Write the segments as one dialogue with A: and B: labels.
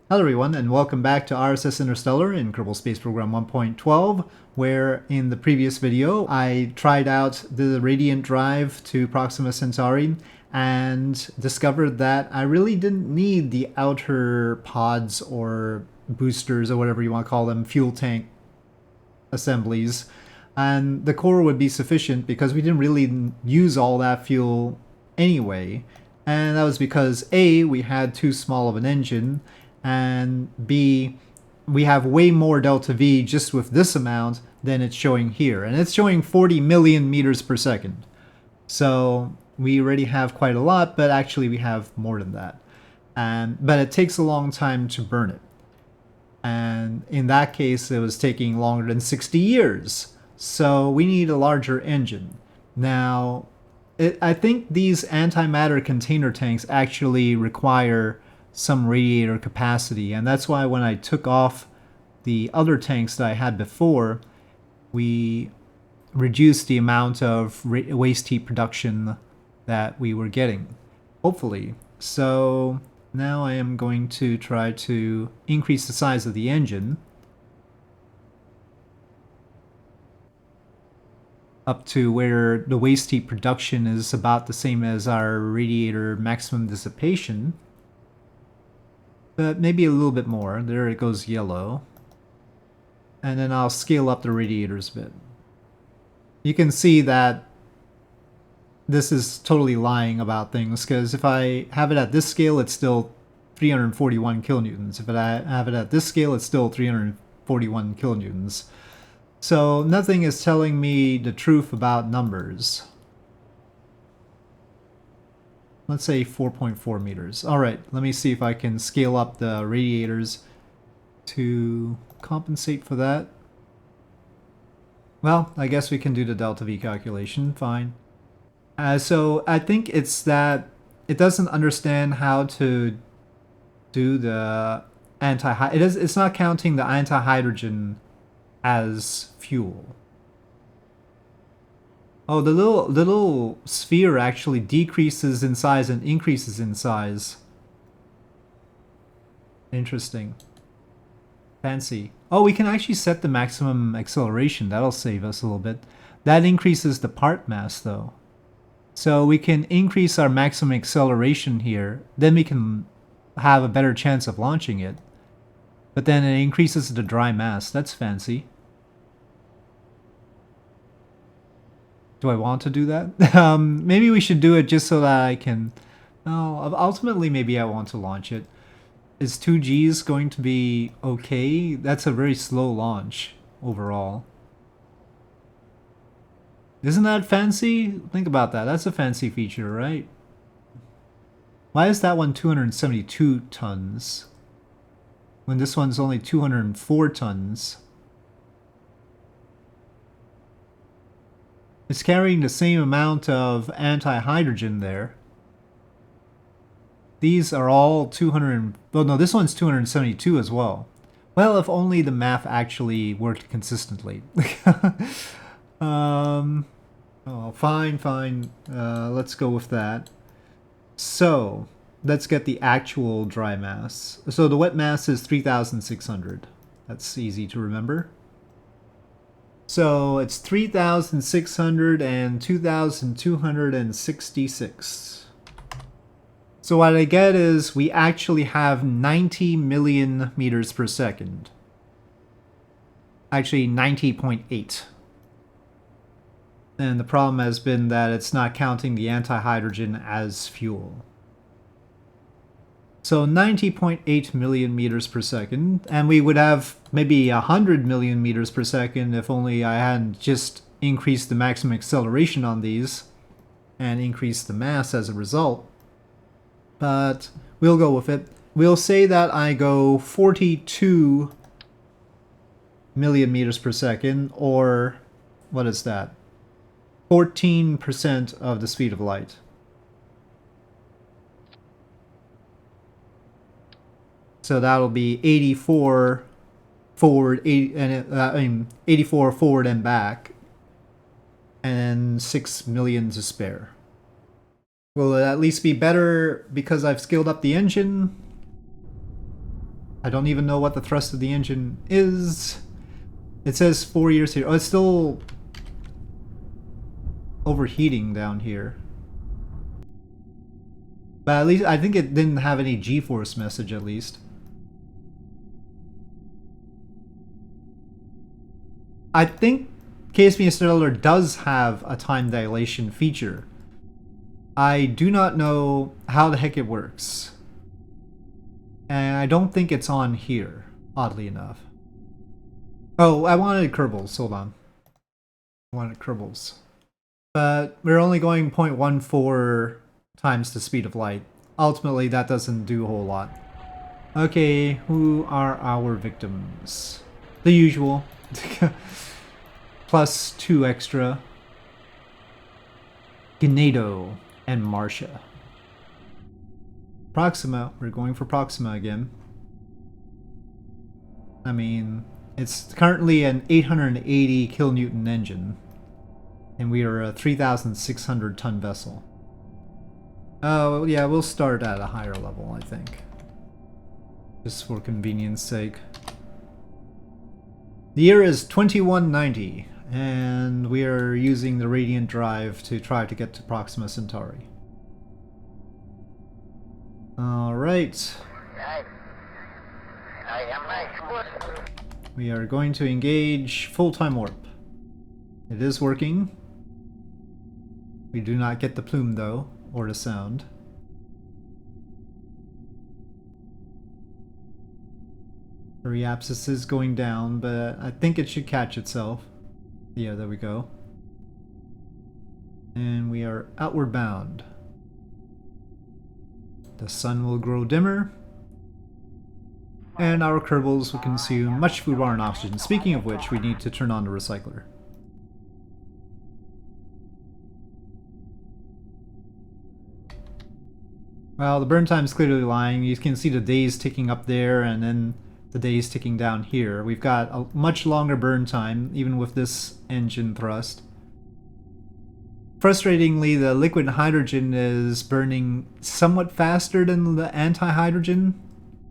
A: Hello everyone, and welcome back to RSS Interstellar in Kerbal Space Program 1.12, where in the previous video I tried out the radiant drive to Proxima Centauri and discovered that I really didn't need the outer pods or boosters or whatever you want to call them, fuel tank assemblies, and the core would be sufficient because we didn't really use all that fuel anyway. And that was because A, we had too small of an engine, and B, we have way more delta V just with this amount than it's showing here. And it's showing 40 million meters per second. So we already have quite a lot, but actually we have more than that. But it takes a long time to burn it. And in that case, it was taking longer than 60 years. So we need a larger engine. Now, I think these antimatter container tanks actually require some radiator capacity, and that's why when I took off the other tanks that I had before, we reduced the amount of waste heat production that we were getting, hopefully. So now I am going to try to increase the size of the engine up to where the waste heat production is about the same as our radiator maximum dissipation. But maybe a little bit more. There it goes yellow. And then I'll scale up the radiators a bit. You can see that this is totally lying about things, because if I have it at this scale, it's still 341 kilonewtons. If I have it at this scale, it's still 341 kilonewtons. So nothing is telling me the truth about numbers. Let's say 4.4 meters. All right, let me see if I can scale up the radiators to compensate for that. Well, I guess we can do the delta V calculation, fine. So I think it's that it doesn't understand how to do the it's not counting the anti-hydrogen as fuel. Oh, the little sphere actually decreases in size and increases in size. Interesting. Fancy. Oh, we can actually set the maximum acceleration. That'll save us a little bit. That increases the part mass, though. So we can increase our maximum acceleration here. Then we can have a better chance of launching it. But then it increases the dry mass. That's fancy. Do I want to do that? Maybe we should do it just so that I can... No, ultimately maybe I want to launch it. Is 2Gs going to be okay? That's a very slow launch overall. Isn't that fancy? Think about that. That's a fancy feature, right? Why is that one 272 tons? When this one's only 204 tons? It's carrying the same amount of anti-hydrogen there. These are all 200... Well, no, this one's 272 as well. Well, if only the math actually worked consistently. Oh, fine. Let's go with that. So, let's get the actual dry mass. So the wet mass is 3,600. That's easy to remember. So it's 3,600 and 2,266. So what I get is we actually have 90 million meters per second. Actually 90.8. And the problem has been that it's not counting the anti-hydrogen as fuel. So 90.8 million meters per second, and we would have maybe 100 million meters per second if only I hadn't just increased the maximum acceleration on these and increased the mass as a result. But we'll go with it. We'll say that I go 42 million meters per second, or what is that? 14% of the speed of light. So that'll be 84 forward, 84 forward and back, and 6 million to spare. Will it at least be better because I've scaled up the engine? I don't even know what the thrust of the engine is. It says 4 years here. Oh, it's still overheating down here. But at least, I think it didn't have any G-force message at least. I think KSP-Interstellar does have a time dilation feature. I do not know how the heck it works. And I don't think it's on here, oddly enough. Oh, I wanted Kerbals, hold on. I wanted Kerbals. But we're only going 0.14 times the speed of light. Ultimately, that doesn't do a whole lot. Okay, who are our victims? The usual. Plus 2 extra. Ganado and Marcia. Proxima, we're going for Proxima again. I mean, it's currently an 880 kilonewton engine. And we are a 3,600 ton vessel. Oh, yeah, we'll start at a higher level, I think. Just for convenience sake. The year is 2190, and we are using the Radiant Drive to try to get to Proxima Centauri. Alright. We are going to engage full-time warp. It is working. We do not get the plume though, or the sound. The reapsis is going down, but I think it should catch itself. Yeah, there we go. And we are outward bound. The sun will grow dimmer. And our Kerbals will consume much food, water, and oxygen. Speaking of which, we need to turn on the recycler. Well, the burn time is clearly lying. You can see the days ticking up there, and then the days ticking down here. We've got a much longer burn time, even with this engine thrust. Frustratingly, the liquid hydrogen is burning somewhat faster than the anti-hydrogen.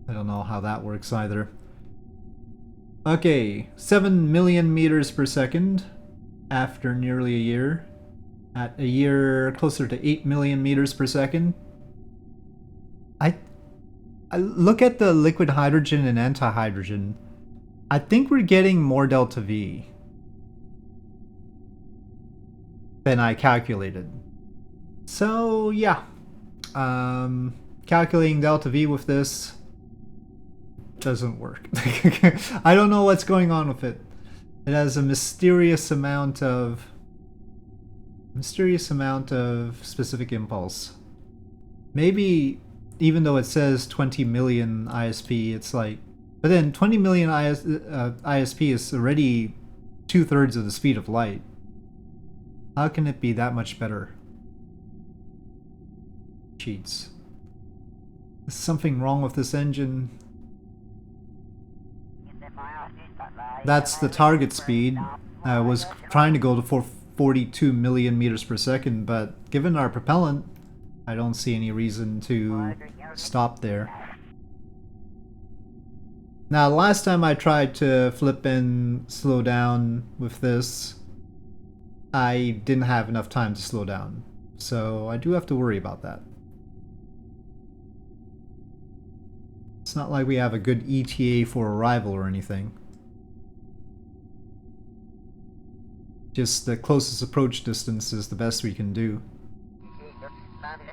A: I don't know how that works either. Okay, 7 million meters per second after nearly a year. At a year, closer to 8 million meters per second. I look at the liquid hydrogen and anti-hydrogen. I think we're getting more delta V than I calculated. So yeah, calculating delta V with this doesn't work. I don't know what's going on with it. It has a mysterious amount of specific impulse. Maybe even though it says 20 million ISP, it's like, but then 20 million ISP is already 2/3 of the speed of light. How can it be that much better? Cheats. There's something wrong with this engine. That's the target speed. I was trying to go to 42 million meters per second, but given our propellant, I don't see any reason to stop there. Now, last time I tried to flip and slow down with this, I didn't have enough time to slow down. So I do have to worry about that. It's not like we have a good ETA for arrival or anything. Just the closest approach distance is the best we can do.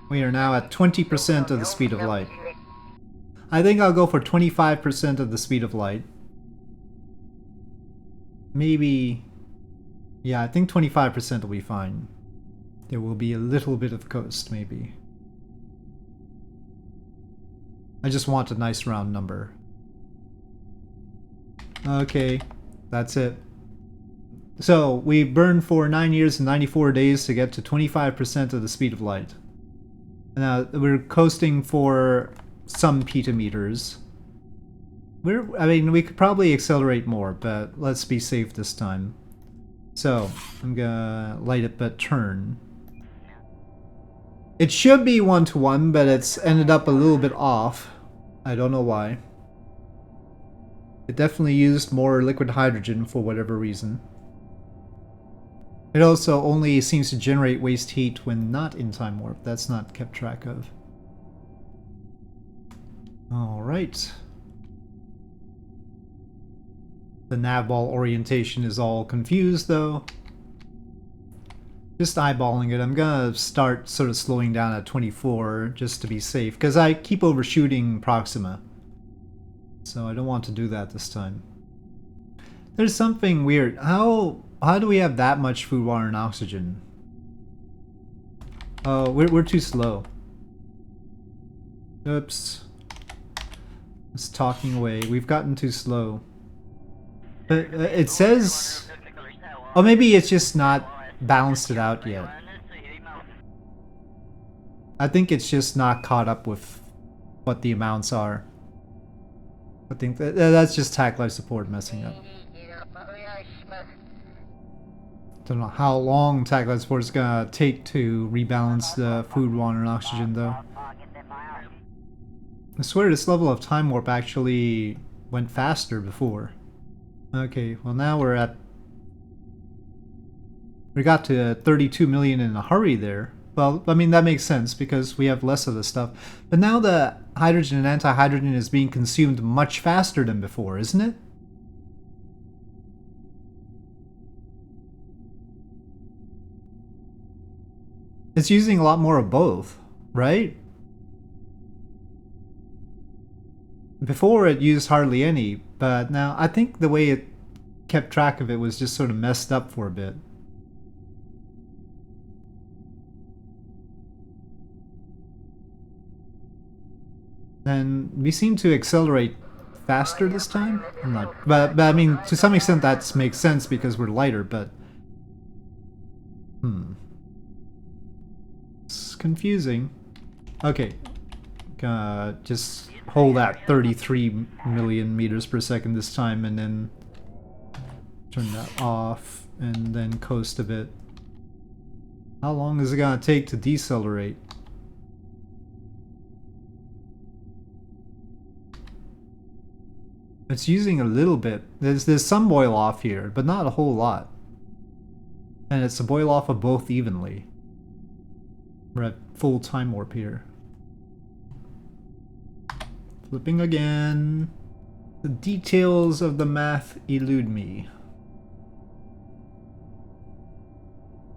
A: We are now at 20% of the speed of light. I think I'll go for 25% of the speed of light. Maybe... yeah, I think 25% will be fine. There will be a little bit of coast, maybe. I just want a nice round number. Okay, that's it. So, we burned for 9 years and 94 days to get to 25% of the speed of light. Now, we're coasting for some petameters. I mean, we could probably accelerate more, but let's be safe this time. So, I'm gonna light it but turn. It should be 1-to-1, but it's ended up a little bit off. I don't know why. It definitely used more liquid hydrogen for whatever reason. It also only seems to generate waste heat when not in time warp. That's not kept track of. Alright. The navball orientation is all confused though. Just eyeballing it. I'm gonna start sort of slowing down at 24 just to be safe, because I keep overshooting Proxima. So I don't want to do that this time. There's something weird. How do we have that much food, water, and oxygen? Oh, we're too slow. Oops. It's talking away. We've gotten too slow. It says... Oh, maybe it's just not balanced it out yet. I think it's just not caught up with what the amounts are. I think that's just TAC life support messing up. Don't know how long TAC life support is gonna take to rebalance the food, water, and oxygen though. I swear this level of time warp actually went faster before. Okay, well now we got to 32 million in a hurry there. Well, I mean, that makes sense because we have less of this stuff. But now the hydrogen and anti-hydrogen is being consumed much faster than before, isn't it? It's using a lot more of both, right? Before it used hardly any, but now I think the way it kept track of it was just sort of messed up for a bit. And we seem to accelerate faster this time. I'm not, but I mean, to some extent that makes sense because we're lighter, but it's confusing. Okay, just hold at 33 million meters per second this time, and then turn that off, and then coast a bit. How long is it gonna take to decelerate? It's using a little bit. There's some boil off here, but not a whole lot. And it's a boil off of both evenly. We're at full time warp here. Flipping again. The details of the math elude me.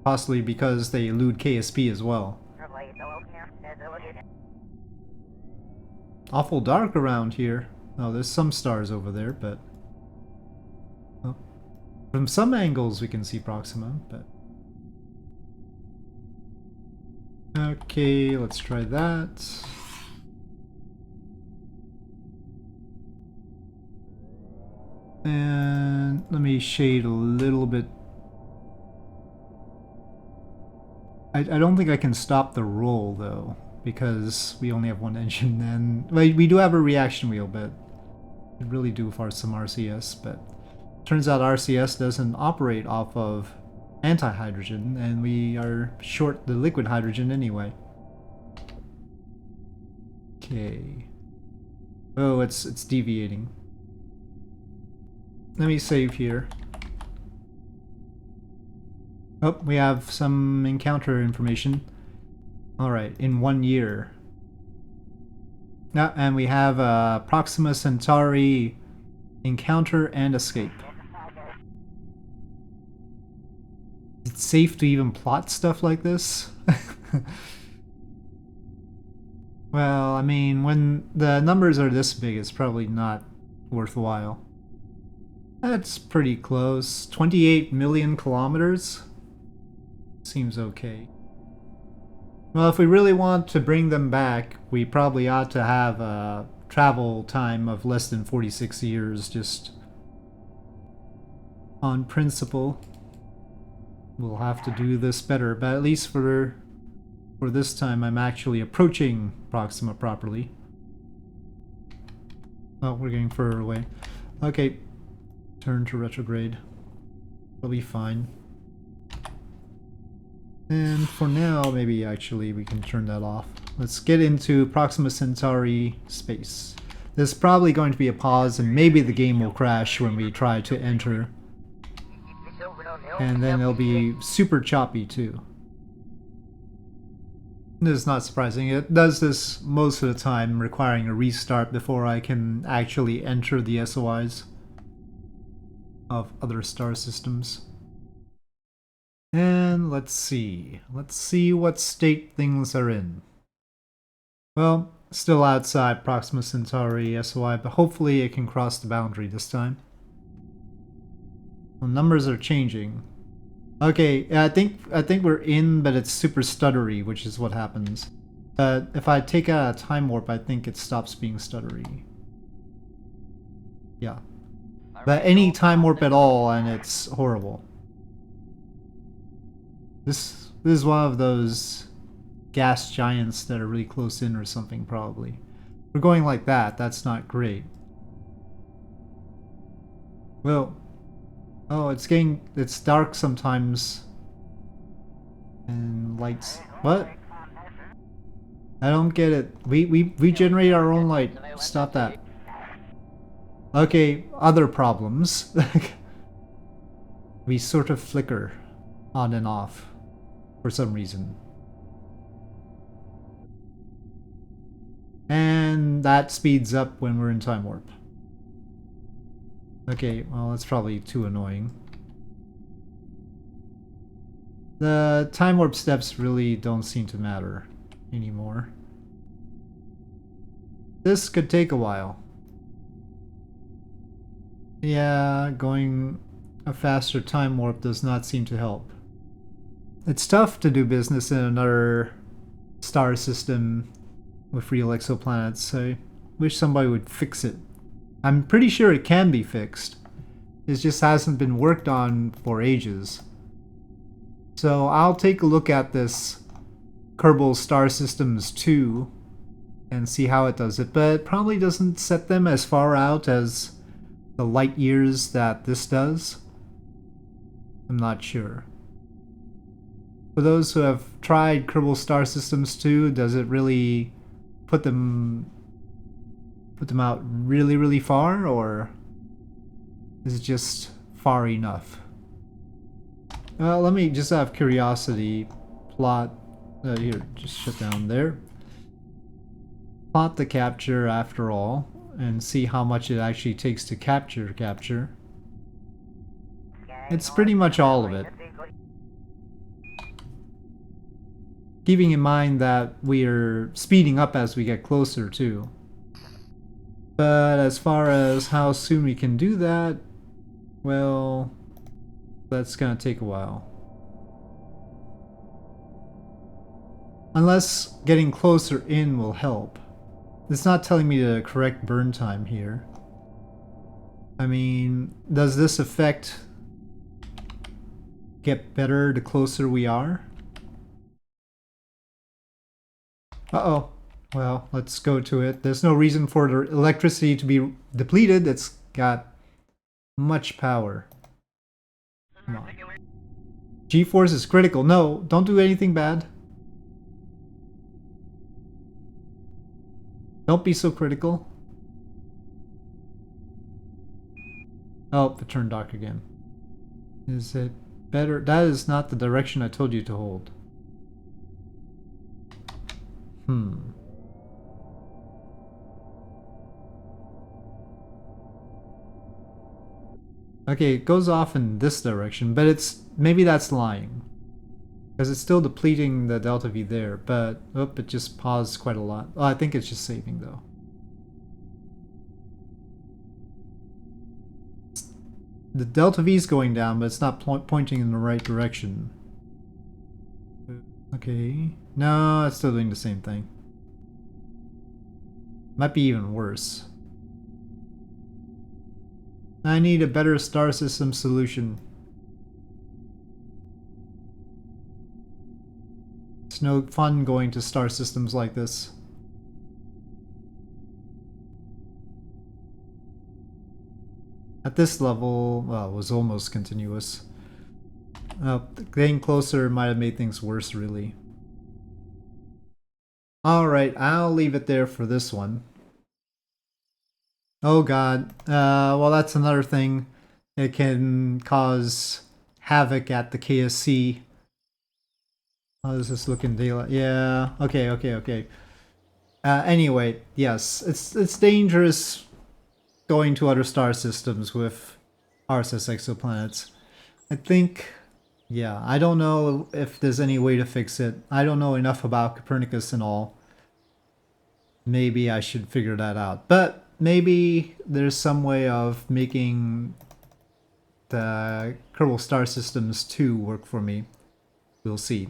A: Possibly because they elude KSP as well. Awful dark around here. Oh, there's some stars over there, but... Oh. From some angles we can see Proxima, but... Okay, let's try that. And let me shade a little bit. I don't think I can stop the roll, though, because we only have one engine, and we do have a reaction wheel, but we really do for some RCS, but turns out RCS doesn't operate off of anti-hydrogen, and we are short the liquid hydrogen anyway. Okay. Oh, it's deviating. Let me save here. Oh, we have some encounter information. Alright, in 1 year. And we have Proxima Centauri encounter and escape. Is it safe to even plot stuff like this? Well, I mean, when the numbers are this big, it's probably not worthwhile. That's pretty close. 28 million kilometers? Seems okay. Well, if we really want to bring them back, we probably ought to have a travel time of less than 46 years, just on principle. We'll have to do this better, but at least for this time I'm actually approaching Proxima properly. Oh, we're getting further away. Okay, turn to retrograde. We'll be fine. And for now, maybe actually we can turn that off. Let's get into Proxima Centauri space. there's probably going to be a pause and maybe the game will crash when we try to enter. And then it'll be super choppy too. This is not surprising. It does this most of the time, requiring a restart before I can actually enter the SOIs of other star systems. And let's see. Let's see what state things are in. Well, still outside Proxima Centauri SOI, but hopefully it can cross the boundary this time. Well, numbers are changing. Okay, I think we're in, but it's super stuttery, which is what happens. But if I take out a time warp, I think it stops being stuttery. Yeah. But any time warp at all, and it's horrible. This is one of those gas giants that are really close in or something, probably. We're going like that, that's not great. Well, oh, it's dark sometimes. And lights, what? I don't get it. We generate our own light. Stop that. Okay, other problems. We sort of flicker on and off for some reason. And that speeds up when we're in time warp. Okay, well, that's probably too annoying. The time warp steps really don't seem to matter anymore. This could take a while. Yeah, going a faster time warp does not seem to help. It's tough to do business in another star system with real exoplanets. I wish somebody would fix it. I'm pretty sure it can be fixed. It just hasn't been worked on for ages. So I'll take a look at this Kerbal Star Systems 2 and see how it does it, but it probably doesn't set them as far out as the light years that this does. I'm not sure. For those who have tried Kerbal Star Systems 2, does it really put them out really, really far, or is it just far enough? Well, let me just out of curiosity plot. Here, just shut down there. Plot the capture after all, and see how much it actually takes to capture. It's pretty much all of it. Keeping in mind that we're speeding up as we get closer too. But as far as how soon we can do that, well, that's gonna take a while. Unless getting closer in will help. It's not telling me the correct burn time here. I mean, does this effect get better the closer we are? Uh-oh. Well, let's go to it. There's no reason for the electricity to be depleted. It's got much power. Come on. G-force is critical. No, don't do anything bad. Don't be so critical. Oh, it turned dark again. Is it better? That is not the direction I told you to hold. Okay, it goes off in this direction, but maybe that's lying. Because it's still depleting the delta V there, but it just paused quite a lot. Oh, I think it's just saving though. The delta V is going down, but it's not pointing in the right direction. Okay, no, it's still doing the same thing. Might be even worse. I need a better star system solution. It's no fun going to star systems like this. At this level, well, it was almost continuous. Getting closer might have made things worse, really. Alright, I'll leave it there for this one. Oh god. Well, that's another thing. It can cause havoc at the KSC. How does this look in daylight? Yeah. Okay. Okay. Okay. Anyway, yes, it's dangerous going to other star systems with RSS exoplanets. I think. Yeah, I don't know if there's any way to fix it. I don't know enough about Copernicus and all. Maybe I should figure that out. But maybe there's some way of making the Kerbal Star Systems 2 work for me. We'll see.